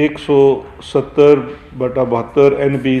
170/72 NB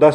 10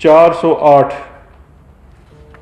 408،